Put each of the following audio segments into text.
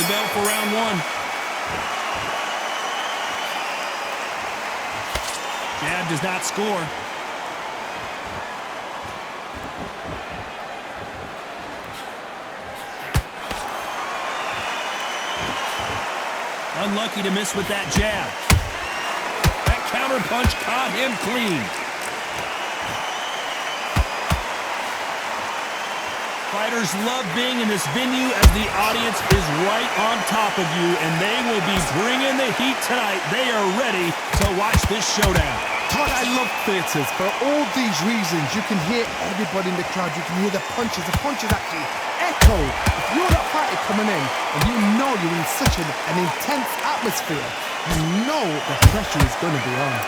the bell for round one. Jab does not score. Unlucky to miss with that jab. That counter punch caught him clean. Fighters love being in this venue as the audience is right on top of you, and they will be bringing the heat tonight. They are ready to watch this showdown. Todd, I love theatres. For all these reasons, you can hear everybody in the crowd. You can hear the punches. The punches actually echo. If you're that fighter coming in and you know you're in such an intense atmosphere, you know the pressure is going to be on.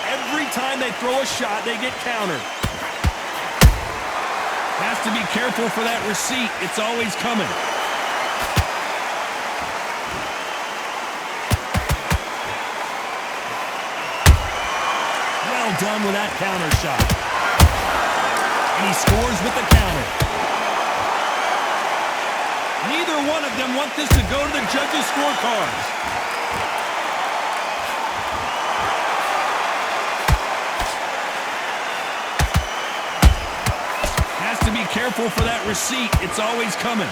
Every time they throw a shot, they get countered. Has to be careful for that receipt. It's always coming. Well done with that counter shot. And he scores with the counter. Neither one of them want this to go to the judges' scorecards. Has to be careful for that receipt. It's always coming.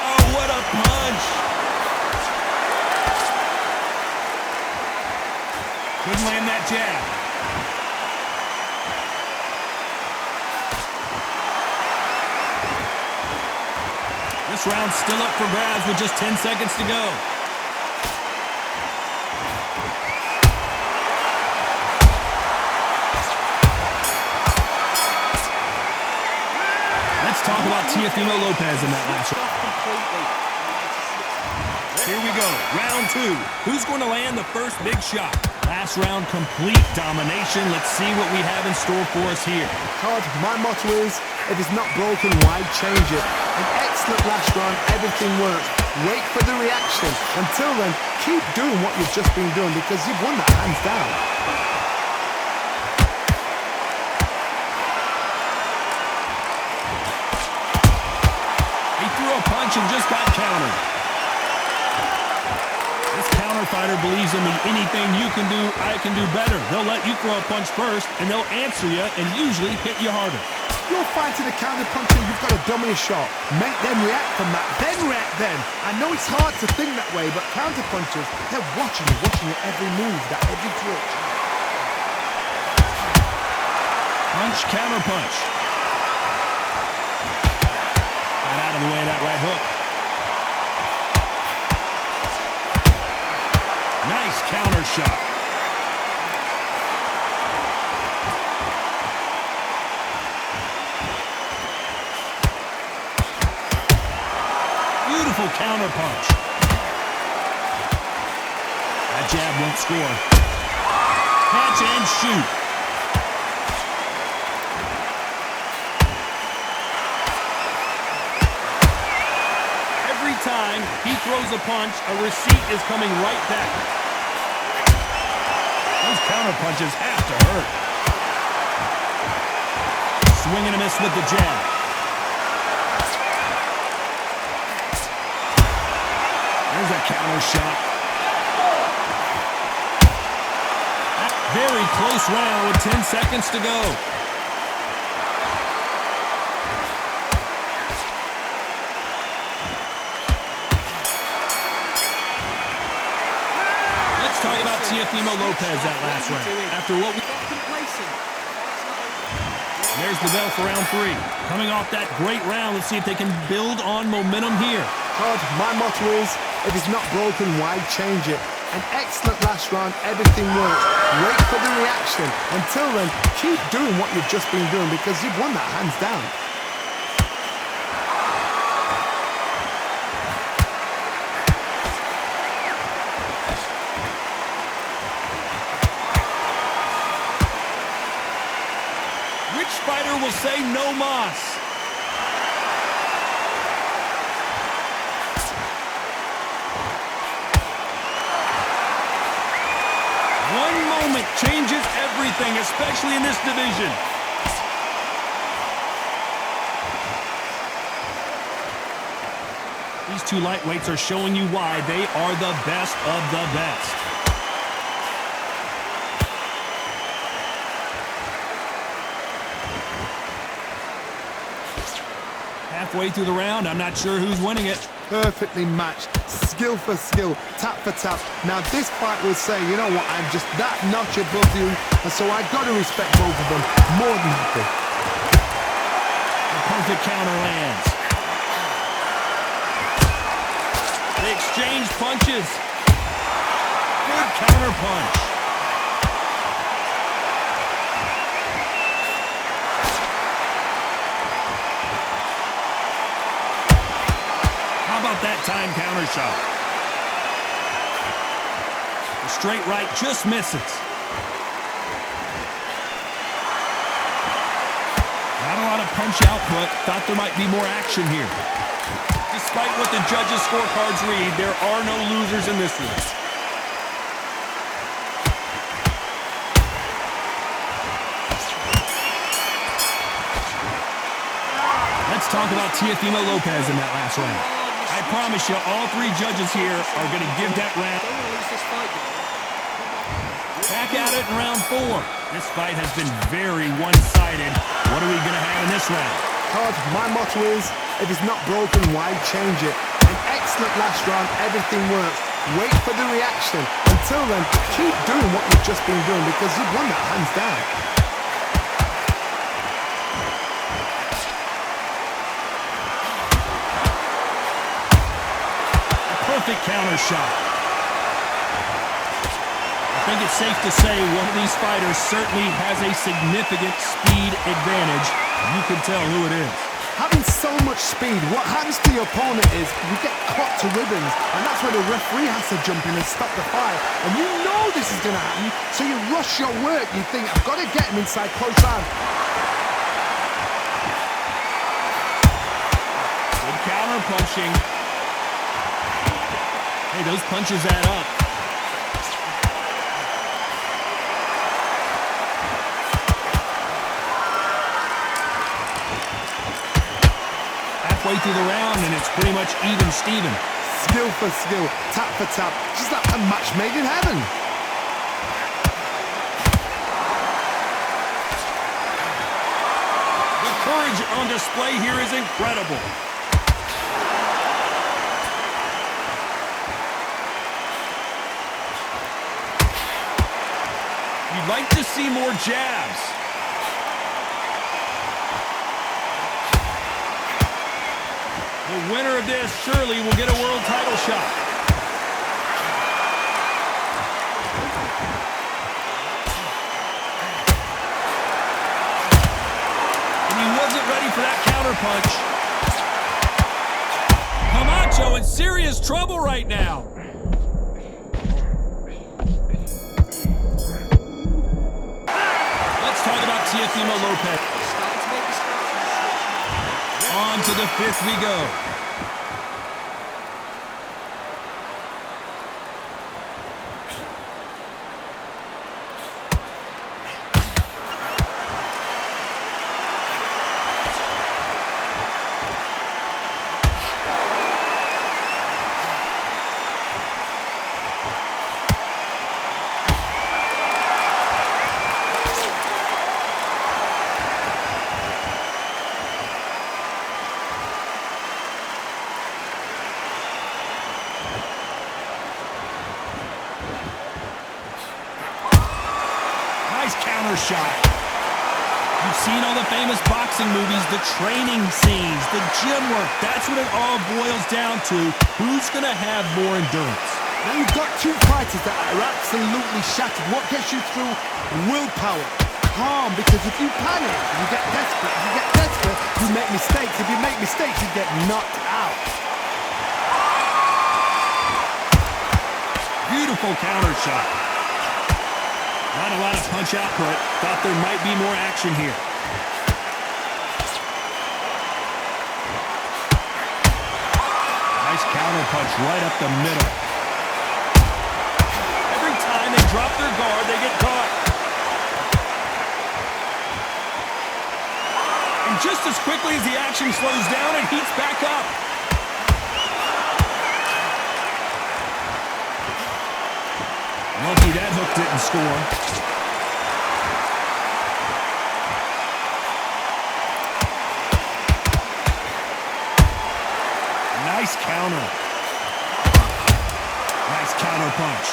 Oh, what a punch. Couldn't land that jab. This round's still up for grabs with just 10 seconds to go. Let's talk about Takeover Lopez in that last round. Here we go, round two. Who's going to land the first big shot? Last round, complete domination. Let's see what we have in store for us here. Todd, my motto is, if it's not broken, why change it? An excellent last round, everything works. Wait for the reaction. Until then, keep doing what you've just been doing because you've won that hands down. He threw a punch and just got countered. This counter fighter believes in me. Anything you can do, I can do better. They'll let you throw a punch first, and they'll answer you and usually hit you harder. You're fighting a counter puncher, you've got a dummy shot. Make them react from that, then react then. I know it's hard to think that way, but counter punchers, they're watching you every move, that every twitch. Punch, counter punch. Got out of the way of that right hook. Nice counter shot. Beautiful counter punch. That jab won't score. Catch and shoot. Every time he throws a punch, a receipt is coming right back. Those counter punches have to hurt. Swing and a miss with the jab. There's a counter shot. Very close round with 10 seconds to go. Let's talk about Takeover Lopez that last round. After what we... There's the bell for round three. Coming off that great round, let's see if they can build on momentum here. Todd, my motto is, if it's not broken, why change it? An excellent last round, everything works. Wait for the reaction. Until then, keep doing what you've just been doing because you've won that hands down. Which fighter will say no mas? One moment changes everything, especially in this division. These two lightweights are showing you why they are the best of the best. Halfway through the round, I'm not sure who's winning it. Perfectly matched, skill for skill, tap for tap. Now this fight will say, you know what, I'm just that notch above you, and so I got to respect both of them more than happy. The perfect counter lands. They exchange punches. Good counter punch. How about that time counter shot? The straight right just misses. Not a lot of punch output. Thought there might be more action here. Despite what the judges' scorecards read, there are no losers in this one. Let's talk about Teofimo Lopez in that last round. I promise you, all three judges here are going to give that round. Back at it in round 4. This fight has been very one-sided. What are we going to have in this round? Todd, my motto is, if it's not broken, why change it? An excellent last round, everything works. Wait for the reaction. Until then, keep doing what you've just been doing because you've won that hands down. Perfect counter shot. I think it's safe to say one of these fighters certainly has a significant speed advantage. You can tell who it is. Having so much speed, what happens to your opponent is you get caught to ribbons, and that's where the referee has to jump in and stop the fight. And you know this is going to happen, so you rush your work. You think, I've got to get him inside close round. Good counter punching. Hey, those punches add up. Halfway through the round, and it's pretty much even Steven. Skill for skill, tap for tap, just like a match made in heaven. The courage on display here is incredible. You'd like to see more jabs. The winner of this surely will get a world title shot. And he wasn't ready for that counter punch. Camacho in serious trouble right now. Let's talk about Teofimo Lopez. On to the 5th we go. Counter shot. You've seen all the famous boxing movies, the training scenes, the gym work. That's what it all boils down to. Who's going to have more endurance? Now you've got two fighters that are absolutely shattered. What gets you through? Willpower. Calm, because if you panic, you get desperate. If you get desperate, you make mistakes. If you make mistakes, you get knocked out. Beautiful counter shot. Not a lot of punch output. Thought there might be more action here. Nice counter punch right up the middle. Every time they drop their guard, they get caught. And just as quickly as the action slows down, it heats back up. Lucky that hook didn't score. Nice counter. Nice counter punch.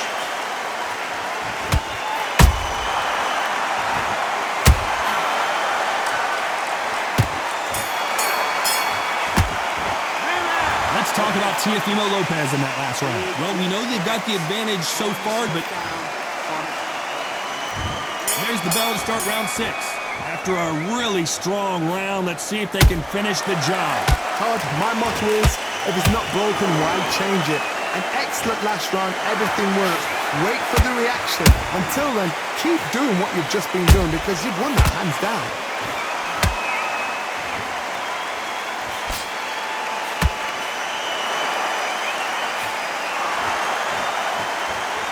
Let's talk about Takeover Lopez in that last round. Well, we know they've got the advantage so far, but there's the bell to start round 6. After a really strong round, let's see if they can finish the job. Todd, my motto is, if it's not broken, why change it? An excellent last round, everything works. Wait for the reaction. Until then, keep doing what you've just been doing because you've won that hands down.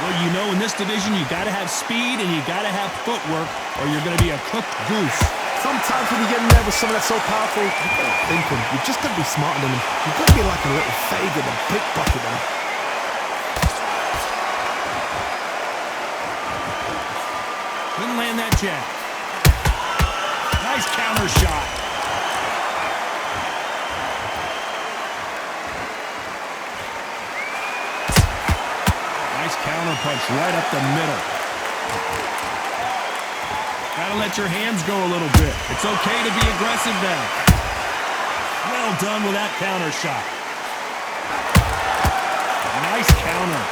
Well, you know, in this division, you got to have speed and you got to have footwork or you're going to be a cooked goose. Sometimes when you get in there with someone that's so powerful, you've got to think them. You've just got to be smarter than them. You've got to be like a little faggot and pickpocket them. Couldn't land that jab. Nice counter shot. Nice counter punch right up the middle. Gotta let your hands go a little bit. It's okay to be aggressive now. Well done with that counter shot. Nice counter.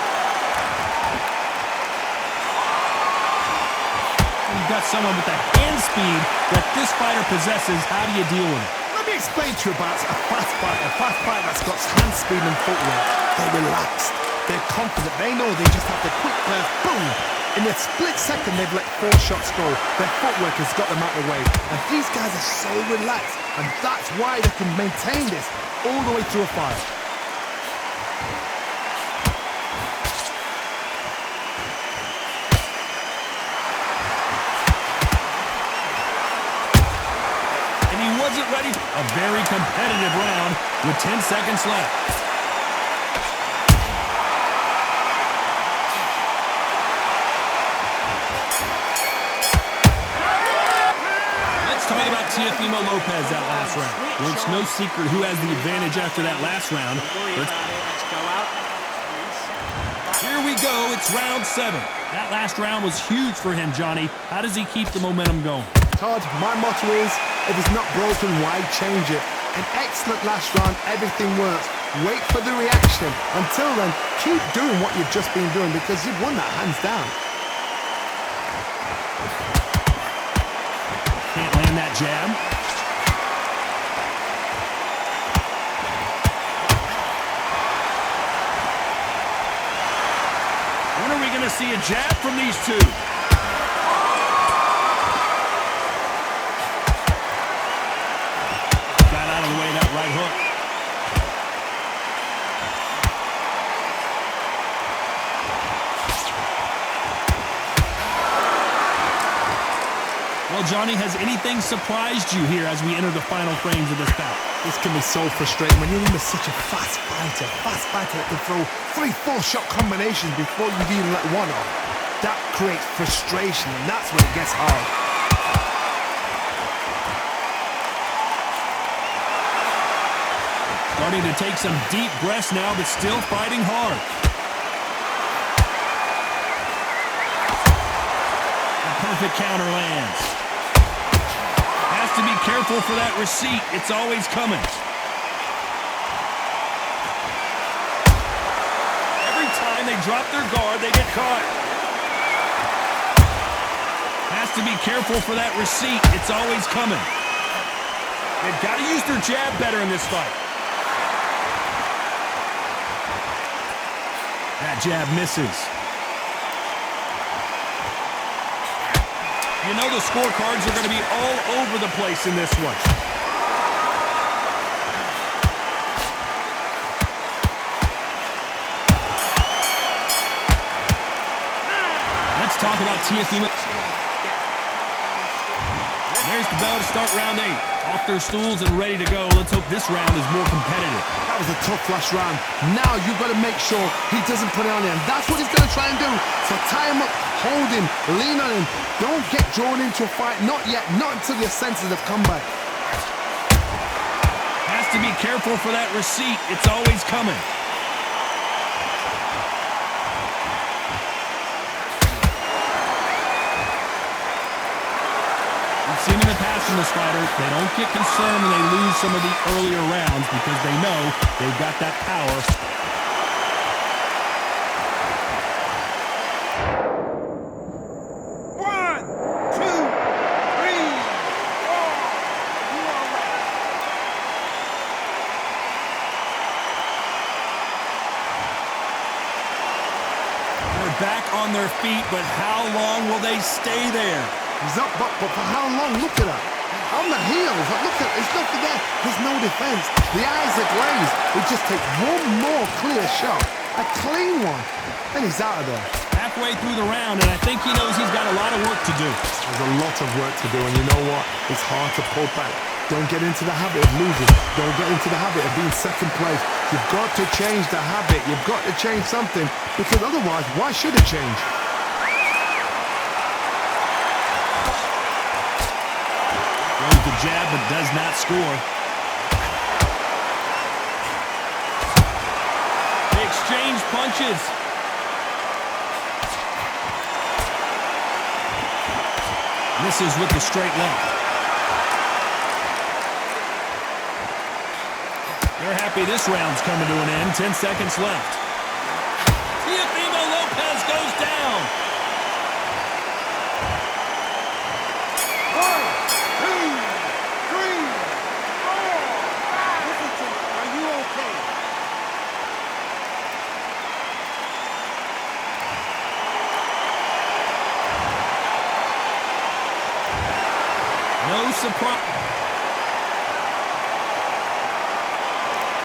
You've got someone with the hand speed that this fighter possesses. How do you deal with it? Let me explain to you about a fast fighter that's got hand speed and footwork. They're relaxed. They're confident. They know they just have to quick burst, boom. In a split second, they've let 4 shots go. Their footwork has got them out of the way. And these guys are so relaxed. And that's why they can maintain this all the way through a fight. And he wasn't ready. A very competitive round with 10 seconds left. Talk about Takeover Lopez that last round. Well, it's no secret who has the advantage after that last round. Here we go. It's round 7. That last round was huge for him, Johnny. How does he keep the momentum going? Todd, my motto is, if it's not broken, why change it? An excellent last round, everything works. Wait for the reaction. Until then, keep doing what you've just been doing because you've won that hands down. Can't land that jab. When are we going to see a jab from these two? Got out of the way that right hook. Well, Johnny, has anything surprised you here as we enter the final frames of this bout? This can be so frustrating when you're in with such a fast fighter that can throw 3-4 shot combinations before you've even let one off. That creates frustration, and that's when it gets hard. Starting to take some deep breaths now, but still fighting hard. A perfect counter lands. Has to be careful for that receipt. It's always coming. Every time they drop their guard, they get caught. Has to be careful for that receipt. It's always coming. They've got to use their jab better in this fight. That jab misses. You know the scorecards are going to be all over the place in this one. Let's talk about Takeover. prepares the bell to start round 8. Off their stools and ready to go. Let's hope this round is more competitive. That was a tough last round. Now you've got to make sure he doesn't put it on him. That's what he's going to try and do. So tie him up, hold him, lean on him. Don't get drawn into a fight. Not yet. Not until your senses have come back. Has to be careful for that receipt. It's always coming. Seen in the past from this fighter, they don't get concerned when they lose some of the earlier rounds because they know they've got that power. One, two, three, four. You are right. They're back on their feet, but how long will they stay there? He's up, but for how long? Look at that. On the heels. Look at it. There's nothing there. There's no defense. The eyes are glazed. It just takes one more clear shot. A clean one. And he's out of there. Halfway through the round, and I think he knows he's got a lot of work to do. There's a lot of work to do, and you know what? It's hard to pull back. Don't get into the habit of losing. Don't get into the habit of being second place. You've got to change the habit. You've got to change something, because otherwise, why should it change? Throws the jab, but does not score. They exchange punches. Misses with the straight left. They're happy this round's coming to an end. 10 seconds left. Teofimo Lopez goes down. 1, 2, 3, 4. Listen to me. Are you okay? No surprise.